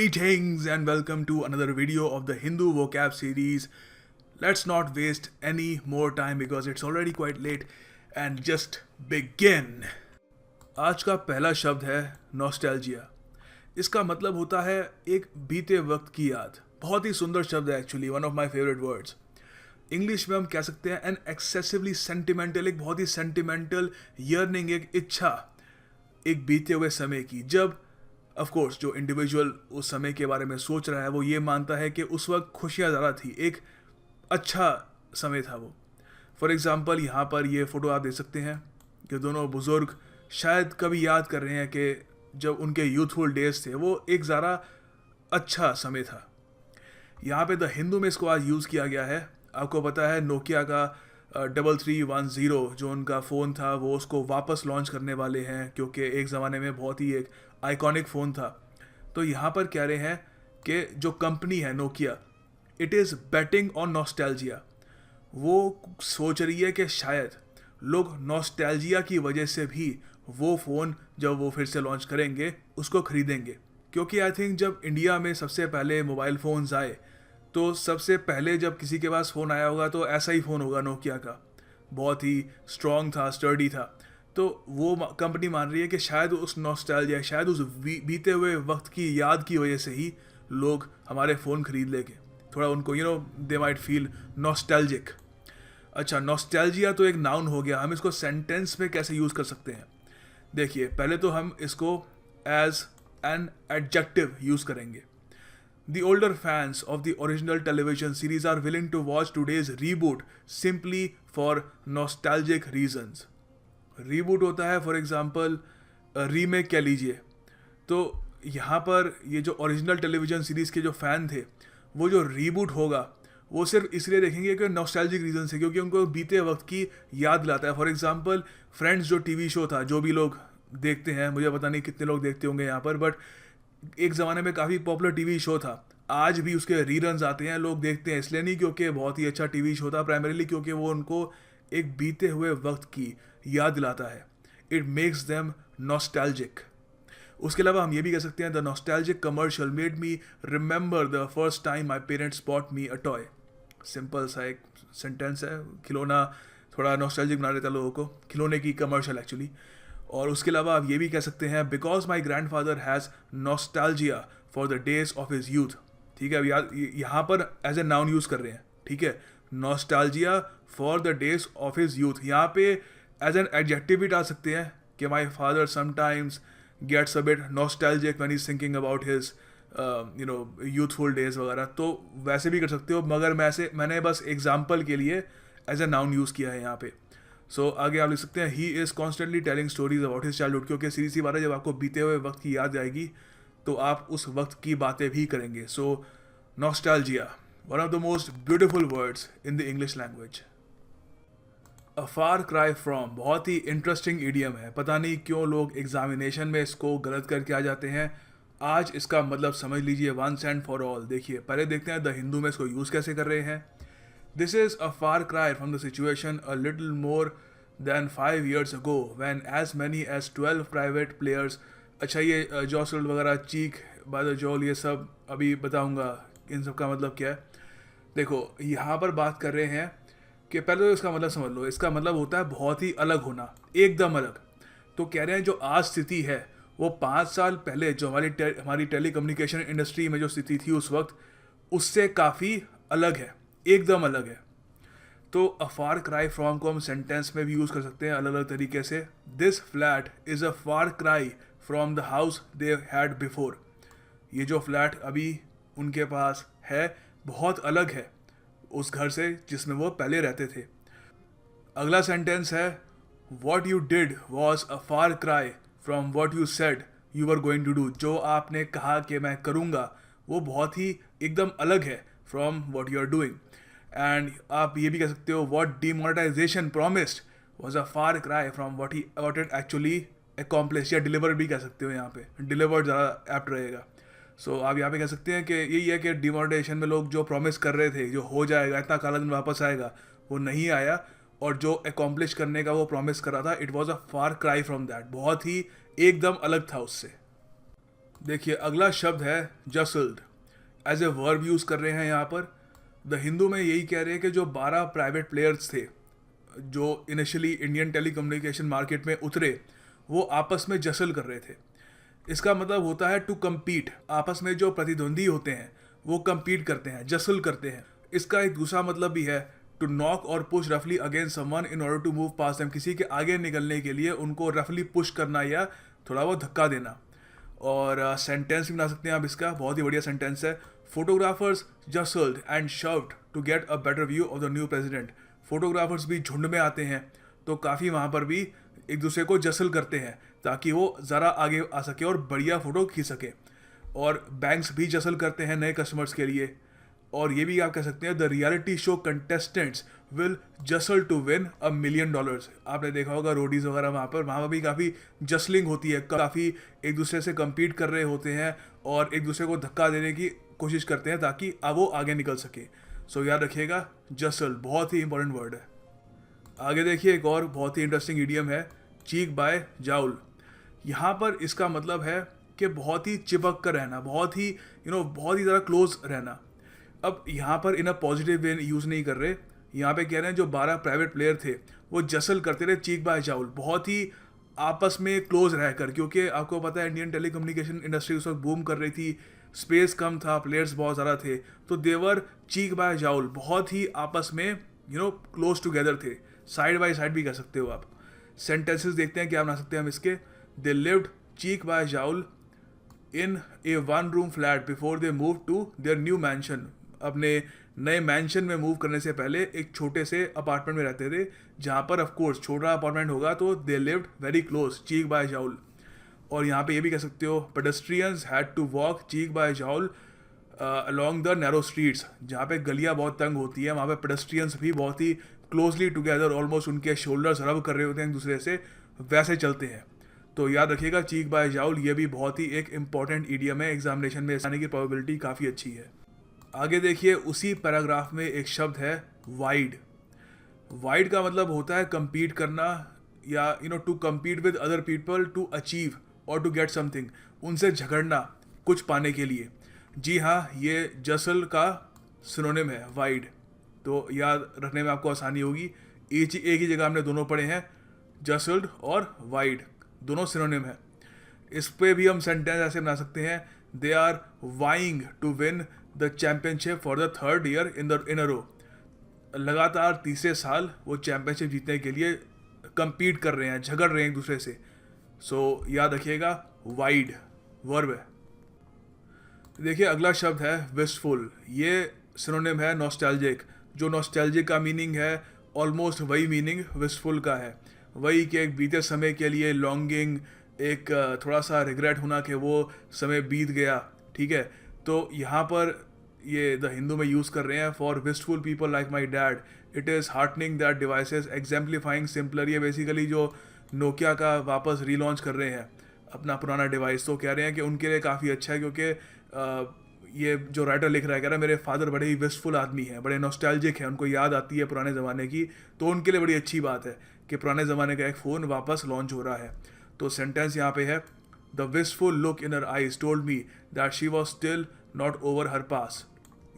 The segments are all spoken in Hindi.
Greetings and welcome to another video of the Hindu vocab series. Let's not waste any more time because it's already quite late and just begin. आज का पहला शब्द है नॉस्टैल्जिया. इसका मतलब होता है एक बीते वक्त की याद. बहुत ही सुंदर शब्द है actually, one of my favourite words. English में हम कह सकते हैं एन एक्सेसिवली सेंटिमेंटल, एक बहुत ही सेंटिमेंटल यर्निंग, एक इच्छा एक बीते हुए समय की. जब ऑफ कोर्स जो इंडिविजुअल उस समय के बारे में सोच रहा है वो ये मानता है कि उस वक्त खुशियाँ ज़्यादा थी, एक अच्छा समय था वो. फॉर एग्ज़ाम्पल यहाँ पर ये फ़ोटो आप देख सकते हैं कि दोनों बुज़ुर्ग शायद कभी याद कर रहे हैं कि जब उनके यूथफुल डेज थे वो एक ज़रा अच्छा समय था. यहाँ पे द हिंदू में इसको आज यूज़ किया गया है. आपको पता है नोकिया का 3310 जो उनका फ़ोन था वो उसको वापस लॉन्च करने वाले हैं क्योंकि एक ज़माने में बहुत ही एक आइकॉनिक फ़ोन था. तो यहाँ पर कह रहे हैं कि जो कंपनी है Nokia, it is betting on nostalgia. वो सोच रही है कि शायद लोग नॉस्टैल्जिया की वजह से भी वो फ़ोन जब वो फिर से लॉन्च करेंगे उसको ख़रीदेंगे. क्योंकि आई थिंक जब इंडिया में सबसे पहले मोबाइल फ़ोन्स आए तो सबसे पहले जब किसी के पास फ़ोन आया होगा तो ऐसा ही फ़ोन होगा नोकिया का. बहुत ही स्ट्रॉन्ग था, स्टर्डी था. तो वो कंपनी मान रही है कि शायद उस नॉस्टैल्जिया, शायद उस बीते हुए वक्त की याद की वजह से ही लोग हमारे फ़ोन ख़रीद लेंगे. थोड़ा उनको दे माइट फील नॉस्टैल्जिक. अच्छा, नॉस्टैल्जिया तो एक नाउन हो गया. हम इसको सेंटेंस में कैसे यूज़ कर सकते हैं? देखिए, पहले तो हम इसको एज एन एडजेक्टिव यूज़ करेंगे. The older fans of the original television series are willing to watch today's reboot simply for nostalgic reasons. Reboot होता है फॉर एग्जांपल रीमेक कह लीजिए. तो यहाँ पर ये जो ओरिजिनल टेलीविज़न सीरीज़ के जो फ़ैन थे वो जो रीबूट होगा वो सिर्फ इसलिए देखेंगे कि नॉस्टैल्जिक रीज़न से, क्योंकि उनको बीते वक्त की याद दिलाता है. फॉर एग्जांपल फ्रेंड्स जो टीवी शो था, जो भी लोग देखते हैं, मुझे पता नहीं कितने लोग देखते होंगे यहाँ पर, बट एक ज़माने में काफ़ी पॉपुलर टीवी शो था. आज भी उसके रीरन्स आते हैं, लोग देखते हैं इसलिए नहीं क्योंकि बहुत ही अच्छा टीवी शो था, प्राइमरीली क्योंकि वो उनको एक बीते हुए वक्त की याद दिलाता है. It makes them nostalgic. उसके अलावा हम ये भी कह सकते हैं the nostalgic commercial made me remember the first time my parents bot me a toy. Simple सा एक सेंटेंस है. खिलौना थोड़ा नॉस्टैल्जिक बना देता है लोगों को, खिलौने की कमर्शियल एक्चुअली. और उसके अलावा आप ये भी कह सकते हैं because my grand father has nostalgia for the days of his youth. ठीक है, अब याद यहाँ पर एज ए नाउन यूज़ कर रहे हैं. ठीक है, nostalgia for the days of his youth. यहाँ पे एज एन एडजेक्टिव भी डाल सकते हैं कि my father sometimes gets a bit nostalgic when he is thinking about his youthful days वगैरह. तो वैसे भी कर सकते हो, मगर मैंने बस एग्जाम्पल के लिए एज ए नाउन यूज़ किया है यहाँ पे. सो आगे आप लिख सकते हैं he is constantly telling stories about his childhood. क्योंकि सीधी सी बात है, जब आपको बीते हुए वक्त की याद आएगी तो आप उस वक्त की बातें भी करेंगे. So nostalgia, one of the most beautiful words in the English language. A far cry from, बहुत ही इंटरेस्टिंग इडियम है. पता नहीं क्यों लोग एग्जामिनेशन में इसको गलत करके आ जाते हैं. आज इसका मतलब समझ लीजिए वंस एंड फॉर ऑल. देखिए, पहले देखते हैं द हिंदू में इसको यूज़ कैसे कर रहे हैं. This is a far cry from the situation a little more than 5 years ago when as many as 12 private players. अच्छा, ये जॉसल वगैरह, चीक बादजोल, ये सब अभी बताऊंगा इन सब का मतलब क्या है. देखो, यहाँ पर बात कर रहे हैं कि पहले तो इसका मतलब समझ लो. इसका मतलब होता है बहुत ही अलग होना, एकदम अलग. तो कह रहे हैं जो आज स्थिति है वो 5 साल पहले जो हमारी टेली कम्युनिकेशन इंडस्ट्री में जो स्थिति थी उस वक्त, उससे काफ़ी अलग है, एकदम अलग है. तो अ फार क्राई फ्रॉम को हम सेंटेंस में भी यूज़ कर सकते हैं अलग अलग तरीके से. This flat is a far cry from the house they had before. ये जो फ्लैट अभी उनके पास है बहुत अलग है उस घर से जिसमें वो पहले रहते थे. अगला सेंटेंस है what you did was a far cry from what you said you are going to do. जो आपने कहा कि मैं करूँगा वो बहुत ही एकदम अलग है from what you are doing. And आप ये भी कह सकते हो what demonetization promised was a far cry from what it actually accomplish, या डिलीवर भी कह सकते हो. यहाँ पे डिलीवर्ड ज़्यादा एप्ट रहेगा. सो आप यहाँ पे कह सकते हैं कि यही है कि डिमोनेटाइजेशन में लोग जो प्रॉमिस कर रहे थे जो हो जाएगा, इतना काला दिन वापस आएगा, वो नहीं आया. और जो अकॉम्प्लिश करने का वो प्रॉमिस कर रहा था, it was a far cry from that. बहुत ही एकदम अलग था उससे. देखिए अगला शब्द है jostled. As a verb use कर रहे हैं यहाँ पर। द हिंदू में यही कह रहे हैं कि जो 12 प्राइवेट प्लेयर्स थे जो इनिशियली इंडियन टेलीकम्युनिकेशन मार्केट में उतरे, वो आपस में जसल कर रहे थे। इसका मतलब होता है टू कम्पीट। आपस में जो प्रतिद्वंदी होते हैं वो कम्पीट करते हैं, जसल करते हैं। इसका एक दूसरा मतलब भी है टू नॉक और पुश रफली against someone in order to move past them. किसी के आगे निकलने के लिए उनको रफली पुश करना या थोड़ा बहुत धक्का देना। और सेंटेंस भी बना सकते हैं आप इसका, बहुत ही बढ़िया सेंटेंस है। Photographers jostled and shoved to get a better view of the new president. Photographers भी झुंड में आते हैं तो काफ़ी वहाँ पर भी एक दूसरे को जसल करते हैं ताकि वो ज़रा आगे आ सके और बढ़िया फ़ोटो खींच सके। और बैंक्स भी जसल करते हैं नए कस्टमर्स के लिए। और ये भी आप कह सकते हैं the reality show contestants will jostle to win $1 million। आपने देखा होगा रोडीज़ वगैरह वहाँ पर भी काफ़ी जसलिंग होती है, काफ़ी एक दूसरे से कम्पीट कर रहे होते हैं और एक दूसरे को धक्का देने की कोशिश करते हैं ताकि अब वो आगे निकल सके। सो याद रखिएगा जसल बहुत ही इंपॉर्टेंट वर्ड है। आगे देखिए एक और बहुत ही इंटरेस्टिंग इडियम है चीक बाय जाउल। यहाँ पर इसका मतलब है कि बहुत ही चिपक कर रहना, बहुत ही बहुत ही ज़्यादा क्लोज रहना। अब यहाँ पर इन अ पॉजिटिव वे यूज़ नहीं कर रहे, यहाँ पे कह रहे हैं जो 12 प्राइवेट प्लेयर थे वो जसल करते रहे चीक बाय जाउल, बहुत ही आपस में क्लोज रहकर। क्योंकि आपको पता है इंडियन टेलीकम्युनिकेशन इंडस्ट्री उस वक्त बूम कर रही थी, स्पेस कम था, प्लेयर्स बहुत ज़्यादा थे, तो देवर चीक बाय जाउल, बहुत ही आपस में क्लोज टुगेदर थे। साइड बाय साइड भी कह सकते हो आप। सेंटेंसेस देखते हैं क्या बना सकते हैं हम इसके। They lived cheek by jowl in a 1-room flat before they move to their new mansion. अपने नए मैंशन में मूव करने से पहले एक छोटे से अपार्टमेंट में रहते थे, जहाँ पर ऑफकोर्स छोटा अपार्टमेंट होगा तो they lived very close cheek by jowl. और यहाँ पे ये भी कह सकते हो pedestrians had to walk cheek by jowl along the narrow streets. जहाँ पे गलियाँ बहुत तंग होती है वहाँ पे पेडेस्ट्रियंस भी बहुत ही क्लोजली टुगेदर, ऑलमोस्ट उनके शोल्डर्स रब कर रहे होते हैं एक दूसरे से, वैसे चलते हैं। तो याद रखिएगा चीक बाय जाउल, ये भी बहुत ही एक इंपॉर्टेंट इडियम है, एग्जामिनेशन में आने की प्रोबेबिलिटी काफ़ी अच्छी है। आगे देखिए उसी पैराग्राफ में एक शब्द है वाइड। वाइड का मतलब होता है कम्पीट करना या to compete with other people to achieve और टू गेट समथिंग, उनसे झगड़ना कुछ पाने के लिए। जी हाँ, ये जसल का सिनोनिम है वाइड, तो याद रखने में आपको आसानी होगी। एक ही जगह हमने दोनों पढ़े हैं, जसल्ड और वाइड दोनों सिनोनिम है। इस पे भी हम सेंटेंस ऐसे बना सकते हैं, they are vying to win the championship for the 3rd year in a row. लगातार तीसरे साल वो चैम्पियनशिप जीतने के लिए कम्पीट कर रहे हैं, झगड़ रहे हैं एक दूसरे से। सो याद रखिएगा वाइड वर्ब है। देखिए अगला शब्द है विस्टफुल। ये सिनोनिम है नॉस्टैल्जिक। जो नॉस्टैल्जिक का मीनिंग है ऑलमोस्ट वही मीनिंग विस्टफुल का है। वही कि एक बीते समय के लिए लॉन्गिंग, एक थोड़ा सा रिग्रेट होना कि वो समय बीत गया, ठीक है। तो यहाँ पर ये द हिंदू में यूज़ कर रहे हैं for wistful people like my dad it is heartening that devices exemplifying simpler. ये बेसिकली जो नोकिया का वापस रीलॉन्च कर रहे हैं अपना पुराना डिवाइस, तो कह रहे हैं कि उनके लिए काफ़ी अच्छा है। क्योंकि ये जो राइटर लिख रहा है कह रहा है मेरे फादर बड़े ही विस्टफुल आदमी हैं, बड़े नॉस्टैल्जिक हैं, उनको याद आती है पुराने ज़माने की, तो उनके लिए बड़ी अच्छी बात है कि पुराने ज़माने का एक फ़ोन वापस लॉन्च हो रहा है। तो सेंटेंस यहाँ पे है the wistful look in her eyes told me that she was still not over her past.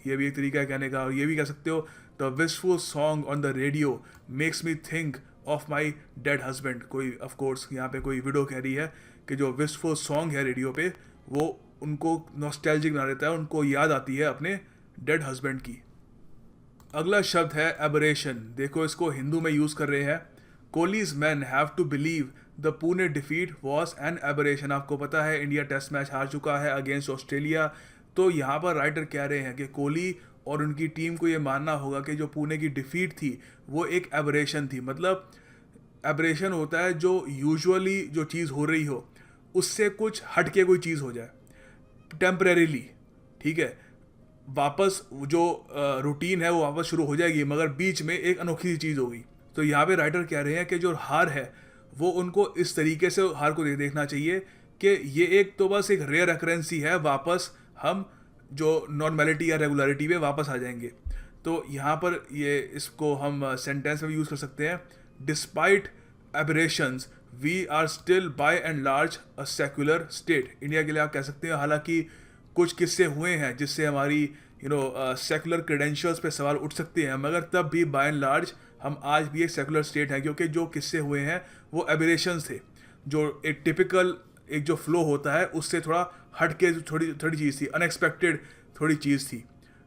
ये भी एक तरीका है कहने का। और ये भी कह सकते हो the wistful song on the radio makes me think of my dead husband. कोई ऑफकोर्स यहाँ पे कोई विडो कह रही है कि जो विस्टफुल सॉन्ग है रेडियो पे वो उनको नॉस्टैल्जिक बना देता है, उनको याद आती है अपने डेड हस्बैंड की। अगला शब्द है एबरेशन। देखो इसको हिंदू में यूज़ कर रहे हैं। Kohli's men have to believe the Pune defeat was an aberration. आपको पता है इंडिया टेस्ट मैच हार चुका है अगेंस्ट ऑस्ट्रेलिया, तो यहाँ पर राइटर कह रहे हैं कि कोहली और उनकी टीम को ये मानना होगा कि जो पुणे की डिफीट थी वो एक एबरेशन थी। मतलब एबरेशन होता है जो यूजुअली जो चीज़ हो रही हो उससे कुछ हट के कोई चीज़ हो जाए टेम्परेरीली, ठीक है। वापस जो रूटीन है वो वापस शुरू हो जाएगी मगर बीच में एक अनोखी सी चीज़ होगी। तो यहाँ पे राइटर कह रहे हैं कि जो हार है वो उनको इस तरीके से हार को देखना चाहिए कि ये एक तो बस एक रेयर अकरेंसी है, वापस हम जो नॉर्मेलिटी या रेगुलरिटी पे वापस आ जाएंगे। तो यहाँ पर ये इसको हम सेंटेंस में यूज़ कर सकते हैं despite aberrations we are still by and large a secular state. India के लिए आप कह सकते हैं, हालांकि कुछ किस्से हुए हैं जिससे हमारी सेकुलर क्रेडेंशियल्स पे सवाल उठ सकते हैं, मगर तब भी बाय एंड लार्ज हम आज भी एक सेकुलर स्टेट हैं, क्योंकि जो किस्से हुए हैं वो एबिरेशंस थे, जो एक टिपिकल एक जो फ्लो होता है उससे थोड़ा हट के थोड़ी थोड़ी चीज़ थी, अनएक्सपेक्टेड थोड़ी चीज़ थी।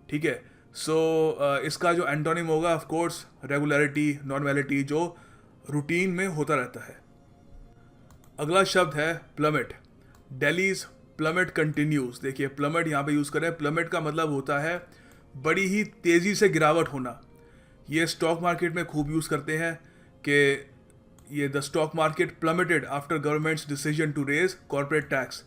ठीक है, सो इसका जो एंटोनिम होगा ऑफ कोर्स रेगुलरिटी, नॉर्मेलिटी, जो रूटीन में होता रहता है। अगला शब्द है प्लमेट। Delhi's plummet continues. देखिए प्लमेट यहाँ पे यूज़ करें, प्लमेट का मतलब होता है बड़ी ही तेज़ी से गिरावट होना। ये स्टॉक मार्केट में खूब यूज़ करते हैं कि ये the stock market plummeted after government's decision to raise corporate tax.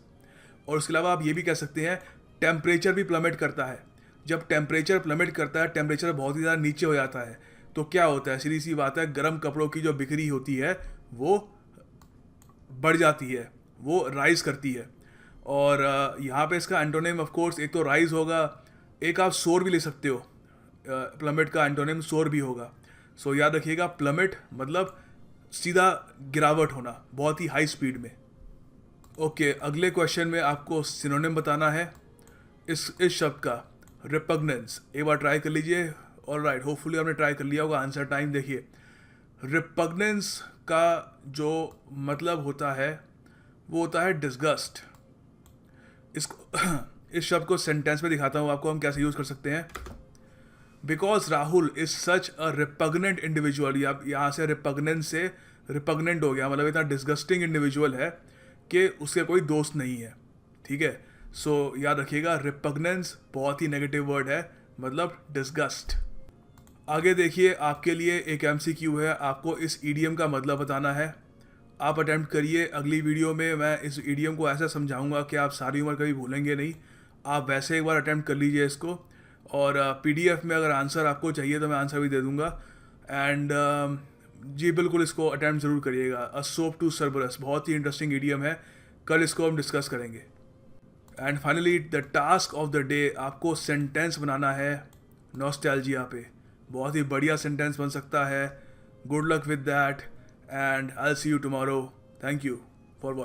और उसके अलावा आप ये भी कह सकते हैं टेम्परेचर भी प्लमेट करता है। जब टेम्परेचर प्लमेट करता है, टेम्परेचर बहुत ही ज़्यादा नीचे हो जाता है, तो क्या होता है, सीधी सी बात है, गर्म कपड़ों की जो बिक्री होती है वो बढ़ जाती है, वो राइज करती है। और यहाँ पे इसका एंटोनिम ऑफ कोर्स एक तो राइज होगा, एक आप सोर भी ले सकते हो, प्लमेट का एंटोनिम सोर भी होगा। सो याद रखिएगा, प्लमेट मतलब सीधा गिरावट होना बहुत ही हाई स्पीड में। ओके, अगले क्वेश्चन में आपको सिनोनिम बताना है इस शब्द का, रिपग्नेंस। एक बार ट्राई कर लीजिए। ऑलराइट, होपफुली आपने ट्राई कर लिया होगा। आंसर टाइम देखिए, रिपग्नेंस का जो मतलब होता है वो होता है डिस्गस्ट। इसको इस शब्द को सेंटेंस में दिखाता हूँ आपको हम कैसे यूज़ कर सकते हैं। Because Rahul is such a repugnant individual. यहाँ से रिपग्नेंस से रिपग्नेंट हो गया, मतलब इतना डिस्गस्टिंग इंडिविजुअल है कि उसके कोई दोस्त नहीं है। ठीक है, सो याद रखिएगा, रिपग्नेंस बहुत ही नेगेटिव वर्ड है, मतलब डिस्गस्ट। आगे देखिए, आपके लिए एक MCQ है, आपको इस ईडियम का मतलब बताना है। आप अटेम्प्ट करिए। अगली वीडियो में मैं इस ईडियम को ऐसा समझाऊंगा कि आप सारी उम्र कभी भूलेंगे नहीं। आप वैसे एक बार अटेम्प्ट कर लीजिए इसको, और PDF में अगर आंसर आपको चाहिए तो मैं आंसर भी दे दूंगा। एंड जी बिल्कुल, इसको अटेम्प्ट ज़रूर करिएगा। अ सोप टू सर्बरस बहुत ही इंटरेस्टिंग ईडियम है, कल इसको हम डिस्कस करेंगे। And finally the task of the day, आपको सेंटेंस बनाना है नॉस्टैल्जिया पे। बहुत ही बढ़िया सेंटेंस बन सकता है। Good luck with that and I will see you tomorrow. Thank you for watching.